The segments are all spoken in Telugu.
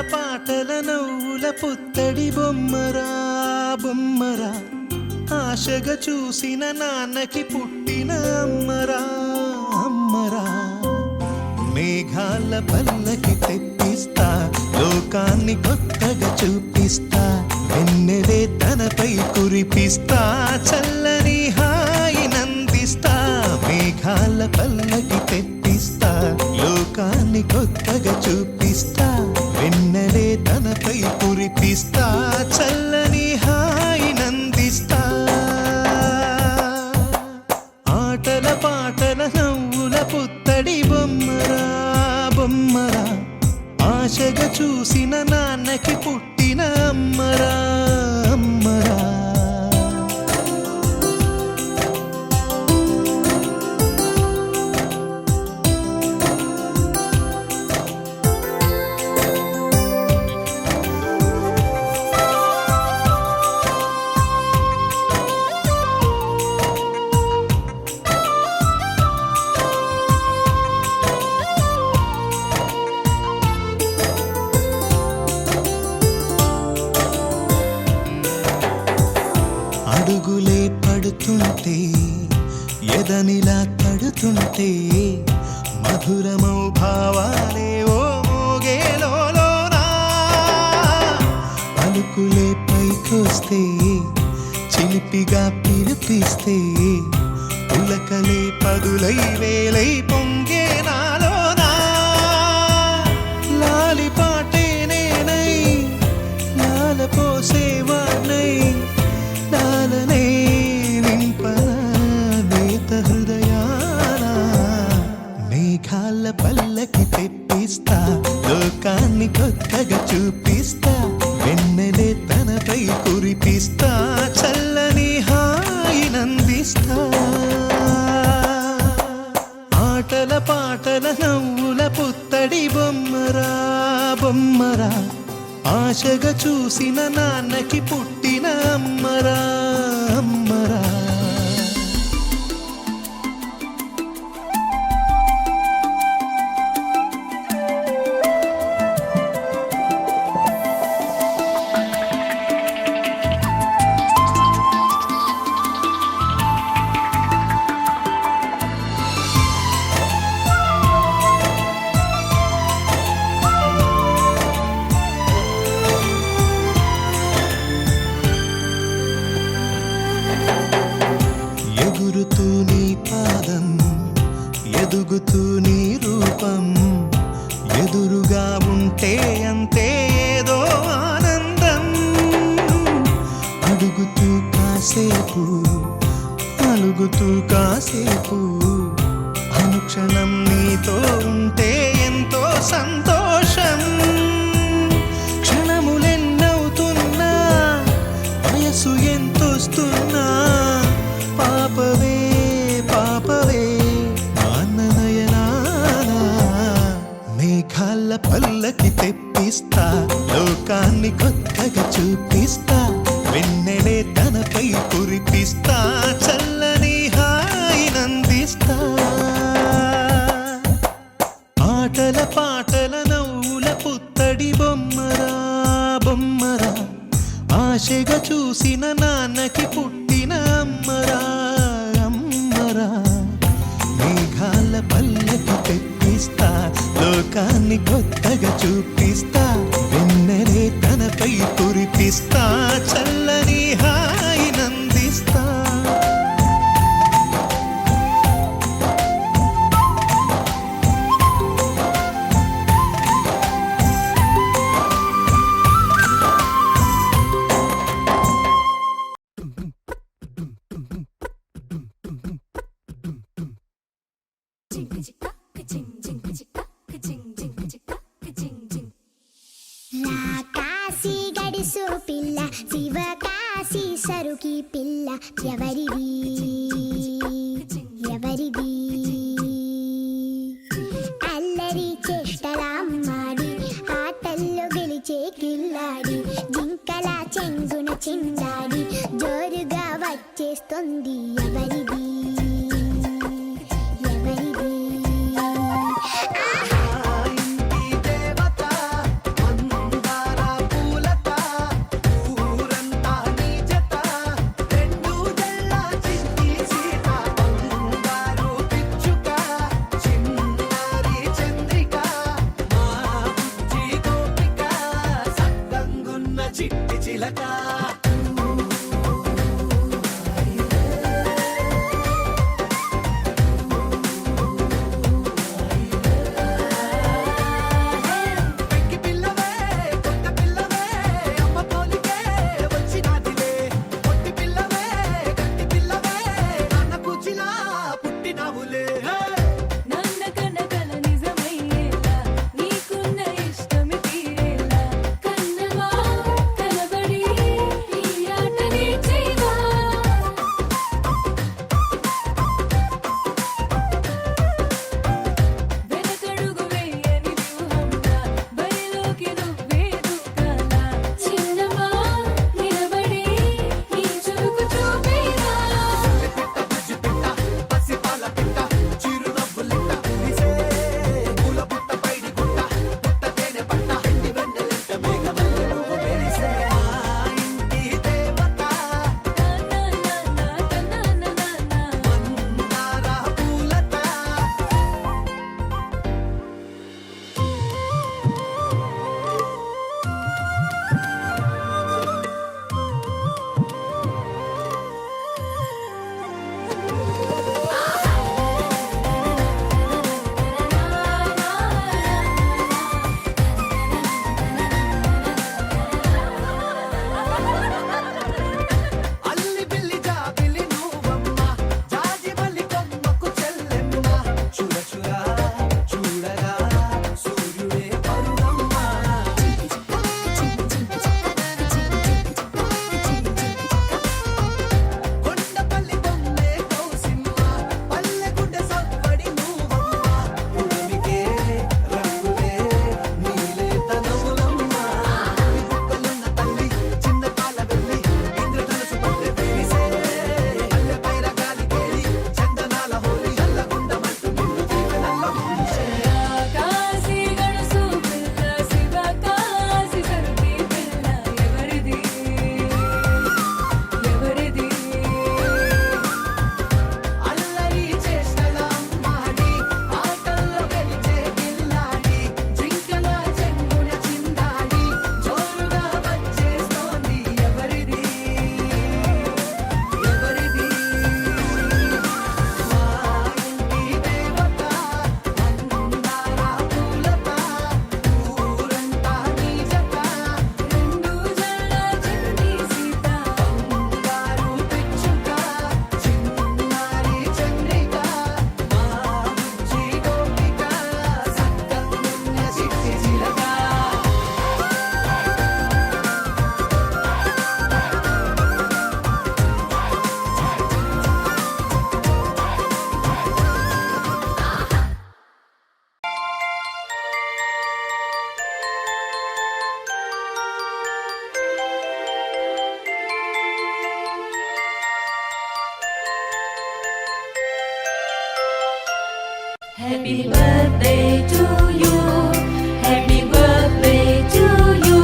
పాటల నవ్వుల పుత్తడి బొమ్మరా బొమ్మరా ఆశగా చూసిన నాన్నకి పుట్టిన అమ్మరా అమ్మరా మేఘాల పల్లకి తెప్పిస్తా లోకాన్ని కొత్తగా చూపిస్తా వెన్నెలే తనపై కురిపిస్తా చల్లని హాయి నందిస్తా మేఘాల పల్లకి తెప్పిస్తా లోకాన్ని కొత్తగా చూపిస్తా వెన్నెలే తనపై కురిపిస్తా చల్లని హాయి నందిస్తా ఆటల పాటల నవ్వుల పుత్తడి బొమ్మరా బొమ్మరా ఆశగా చూసిన నాన్నకి పుట్టిన అమ్మరా అమ్మరా అడుగులే పడుతుంటే ఎదనిలా తడుతుంటే మధురమౌ భావాలే ఓ మోగేలోనా పలుకులే పైకొస్తే చిలిపిగా పిలిపిస్తే పులకలే పదులై వేలై పొంగే నాలోనా లాలి పాటే నేనై లాల పోసేవాణ్ణై నాలనే నింపనా నేత హృదయాన మేఘాల పల్లకి తెప్పిస్తా లోకాన్ని కొత్తగా చూపిస్తా వెన్నెలే తనపై కురిపిస్తా చల్లని హాయి నందిస్తా ఆటల పాటల నవ్వుల పుత్తడి బొమ్మరా బొమ్మరా ఆశగా చూసిన నాన్నకి పుట్టిన అమ్మరా అమ్మరా ఎగురుతూ నీ పాదం ఎదుగుతూ నీ రూపం ఎదురుగా ఉంటే అంతే ఏదో ఆనందం అడుగుతూ కాసేపు అలుగుతూ కాసేపు అనుక్షణం నీతో ఉంటే ఎంతో సంతోషం క్షణములెన్నవుతున్నా వయసు ఎంతొస్తున్నా పాపవే పాపవే నాన్ననయనానా మేఘాల పల్లకి తెప్పిస్తా లోకాన్ని కొత్తగా చూపిస్తా వెన్నెలే తనపై కురిపిస్తా చల్లని హాయి నందిస్తా ఆటల పాటల నవ్వుల పుత్తడి బొమ్మరా బొమ్మరా ఆశగా చూసిన నాన్నకి పుట్టిన అమ్మరా అమ్మరా మేఘాల పల్లకి తెప్పిస్తా లోకాన్ని కొత్తగా చూపిస్తా వెన్నెలే తనపై కురిపిస్తా చల్లని హాయి నందిస్తా కాశీ గడిసు పిల్ల శివకాశీ సరుకి పిల్ల ఎవరిది ఎవరిది అల్లరి చేష్టలామ్మాడి ఆటల్లో గెలిచే కిల్లాడి జింకల చెంగున చిందాడి జోరుగా వచ్చేస్తుంది ఎవరిది ఎవరిది ఇంటి దేవత Happy birthday to you. Happy birthday to you.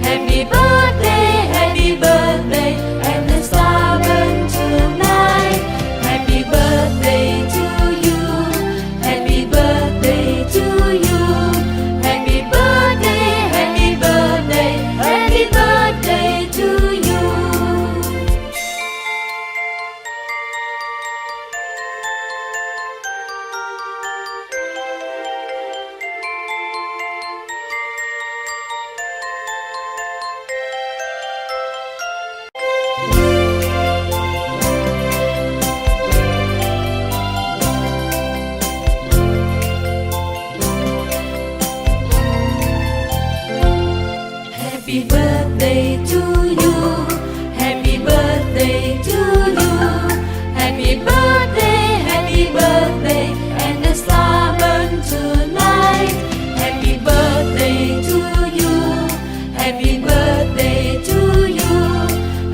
Happy birthday, happy birthday, and the star burn tonight. Happy birthday to you. Happy birthday to you. Happy birthday, happy birthday, happy birthday to you. Happy birthday to you. Happy birthday to you. Happy birthday, happy birthday, and the star burn tonight. Happy birthday to you. Happy birthday to you.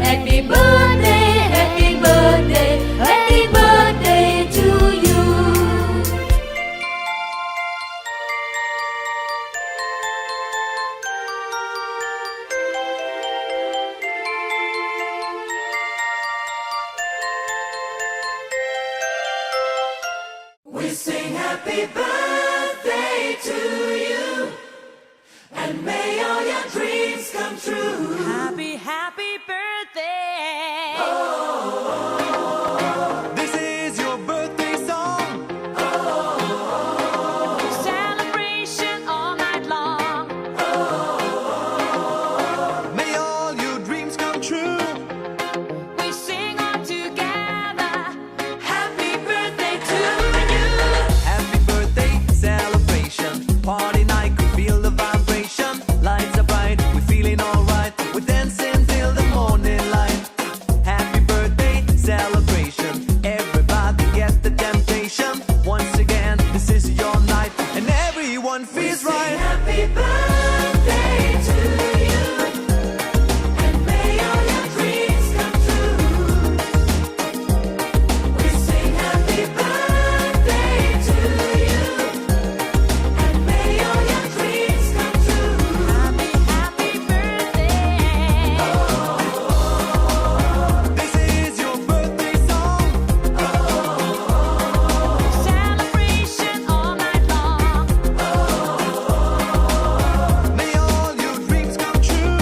Happy birthday, happy birthday, happy birthday to you. We sing happy birthday to you, and may all your dreams come true. Happy, happy birthday. This is your birthday song. Celebration all night long. May all your dreams come true. We sing all together. Happy birthday to you. Happy birthday celebration. Party night, could feel the vibration. Lights are bright, we're feeling alright. We're dancing till the morning light. Happy birthday celebration. Everybody get the temptation. Once again, this is your night, and everyone feels right. Happy birthday to you, and may all your dreams come true. We sing happy birthday to you, and may all your dreams come true. Happy, happy birthday. This is your birthday song. Celebration all night long. May all your dreams come true.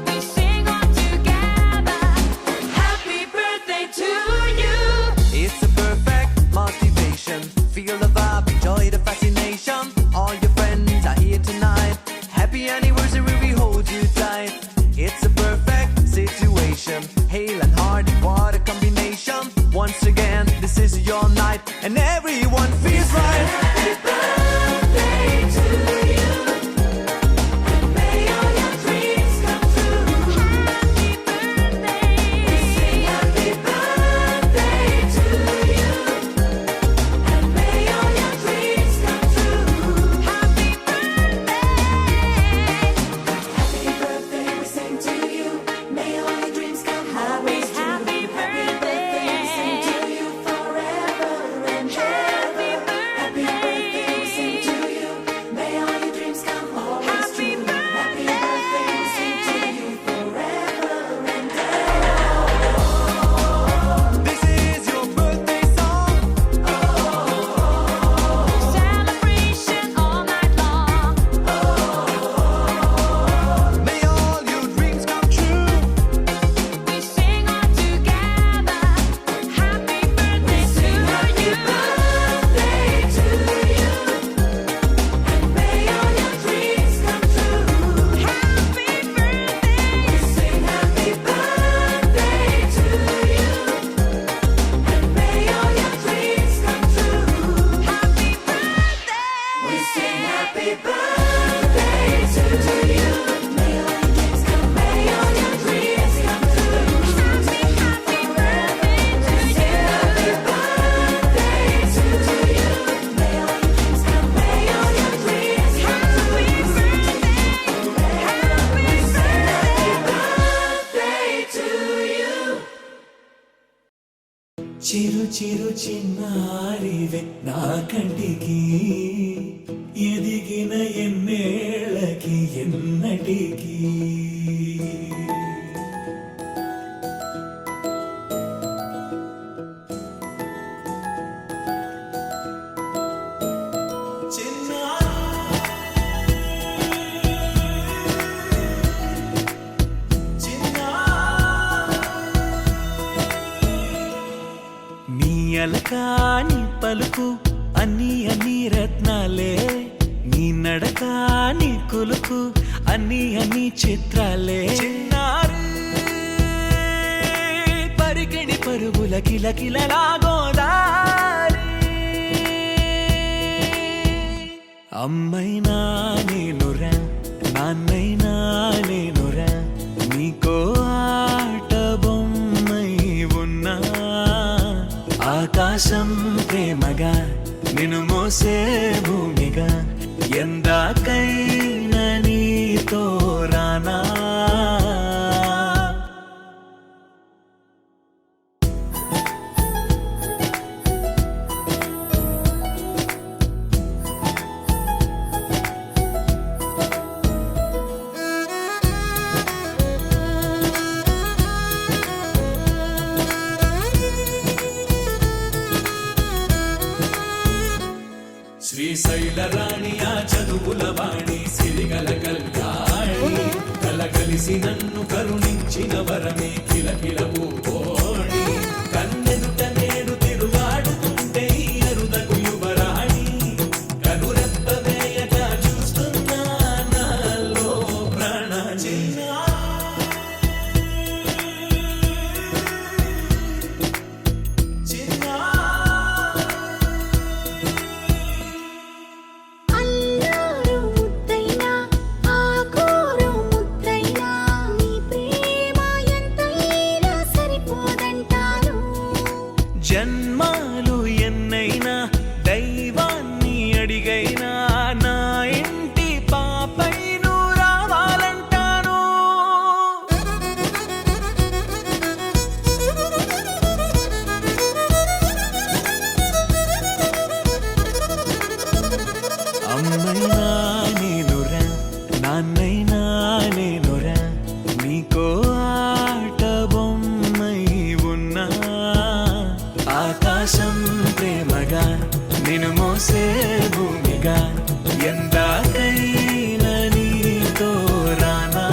We sing all together. Happy birthday to you. It's a perfect motivation. Feel the vibe, enjoy the fascination. All your friends are here tonight. Happy anniversary, we hold you tight. It's a perfect situation. Hale and hearty, what a combination. Once again, this is your night, and everyone feels right. Happy birthday to you, and may all your dreams come true. Happy birthday. We sing happy birthday to you, and may all your dreams come true. Happy birthday. Happy birthday, we sing to you. May all your dreams come true. Happy birthday. We sing to you forever and ever. చిరు చిరు చిన్నారివే నా కంటికి ఎదిగిన ఎన్నేళ్ళకి ఎన్నటికి అలకాని పలుకు అన్ని అన్ని రత్నాలే నీ నడకాని కులుకు అన్ని అన్ని చిత్రాలే చిన్నారి పరికిణి పరుగుల కిలకిలలాగోదారి అమ్మైనా నేనురా నాన్నైనా నేనురా నీకో ఆట బొమ్మై ఉన్నా ఆకాశం ప్రేమగా నిన్ను మోసే భూమిగా ఎందాకైనా నీతో రానా శ్రీశైల రాణి ఆ చదువుల వాణి సిరిగల కళ్యాణి కలగలిసి నన్ను కరుణించిన వరమే కిలకిల పూకోణి కన్నెదుట నేడు తిరుగాడుతుంటే ఈ అరుదకు యువరాణి కనురెప్ప వేయక చూస్తున్నా నాలో ప్రాణ అల్లారు ముద్దైనా ఆకోరు ముద్దైనా నీ ప్రేమ ఎంతైనా సరిపోదంటాను జన్మాలు ఎన్నైనా దైవాన్ని అడిగైనా నా ఇంటి పాపై నువ్వు రావాలంటాను అమ్మైనా నేనురా నాన్నైనా నేనురా నీకో ఆట బొమ్మై ఉన్నా ఆకాశం ప్రేమగా నిన్ను మోసే భూమిగా ఎందాకైనా నీతో రానా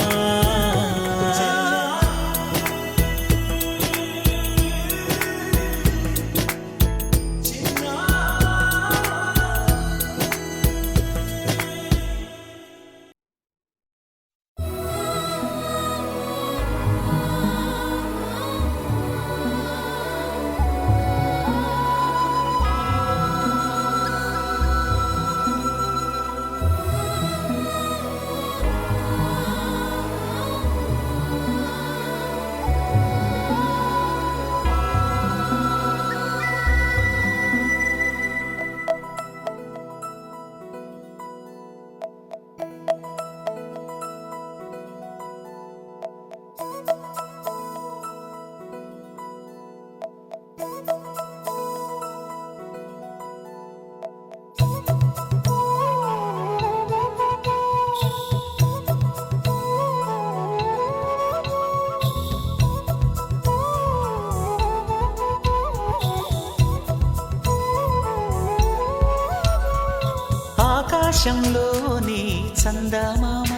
ఆకాశంలోని చందమామ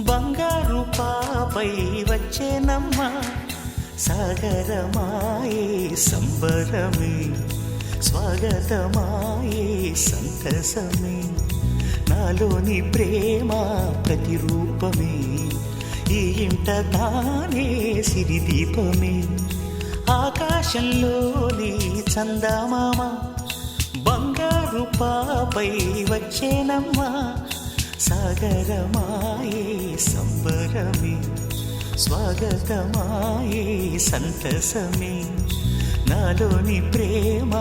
బంగారు పాపై వచ్చేనమ్మ సాగరమాయే సంబరమే స్వాగతమాయే సంతసమే నాలోని ప్రేమ ప్రతిరూపమే ఈ ఇంట తానే సిరిదీపమే ఆకాశంలోని చందమామ బంగారు పాపై వచ్చేనమ్మా సాగరమాయే సంబరమే స్వాగతమాయే సంతసమే నాలోని ప్రేమ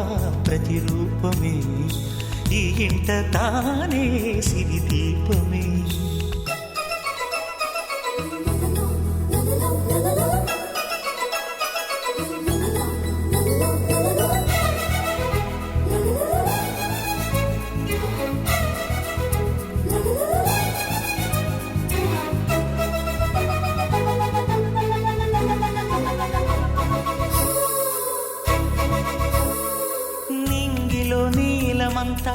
ప్రతిరూపమే ఈ ఇంట తానే సిరిదీపమే la la la ఒంటిలో నీలమంతా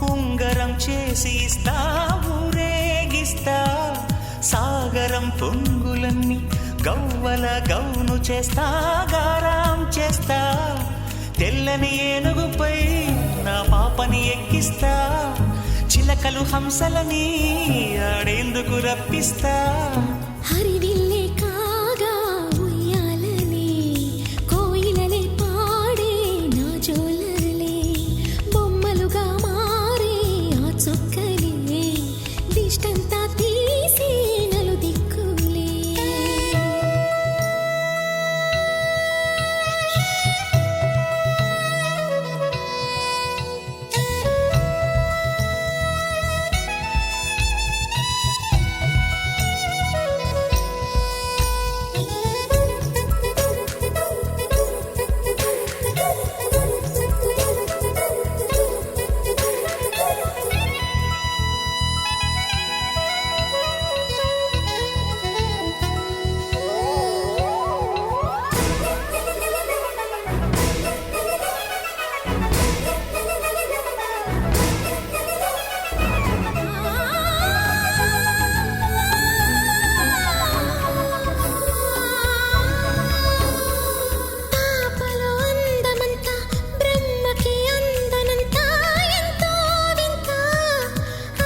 ఉంగరం చేసి ఇస్తా ఊరేగిస్తా సాగరం పొంగులన్నీ గవ్వల గౌను చేస్తా గారాం చేస్తా తెల్లని ఏనుగుపై నా పాపని ఎక్కిస్తా చిలకలు హంసలని ఆడేందుకు రప్పిస్తా హరివిల్లే కాగా ఉయ్యాలలే కోయిలలే పాడే నా జోలలే బొమ్మలుగా మారే ఆ చొక్కలే దిష్టంతా తీసి నలు దిక్కులే పాపలో అందమంతా బ్రహ్మకి అందనంతా ఎంతో వింత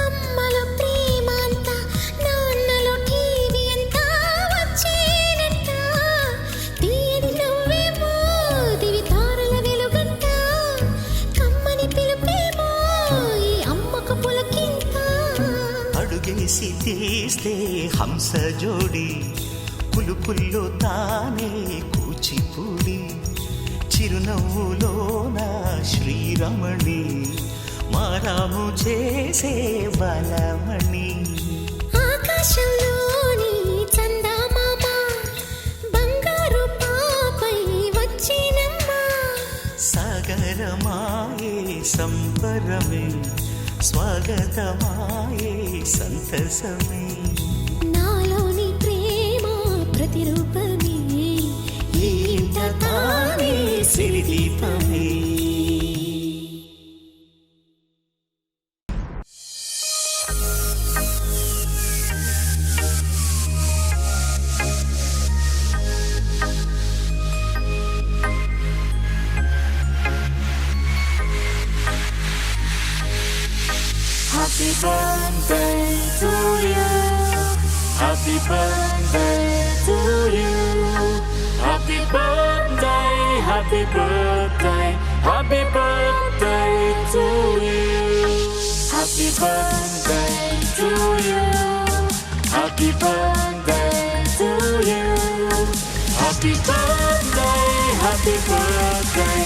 అమ్మలో ప్రేమ అంతా నాన్నలో టీవీ అంతా వచ్చేనంట తీయని నవ్వేమో దివి తారల వెలుగంట కమ్మని పిలుపేమో ఈ అమ్మకు పులకింత అడుగేసి తీస్తే హంస జోడి పులుపుల్లో తానే కూచిపూడి చిరునవ్వులోన శ్రీరమణి మారాము చేసే బలమణి ఆకాశంలోని చందమామ బంగారు పాపై వచ్చినమ్మా సాగరమాయే సంబరమే స్వాగతమాయే సంతసమే నాలోని ప్రేమ ప్రతిరూపమే ఈ ఇంట తానే సిరిదీపమే Happy birthday to you. Happy birthday to you. Happy birthday, happy birthday, happy birthday to you. Happy birthday to you. Happy birthday to you. Happy birthday, happy birthday,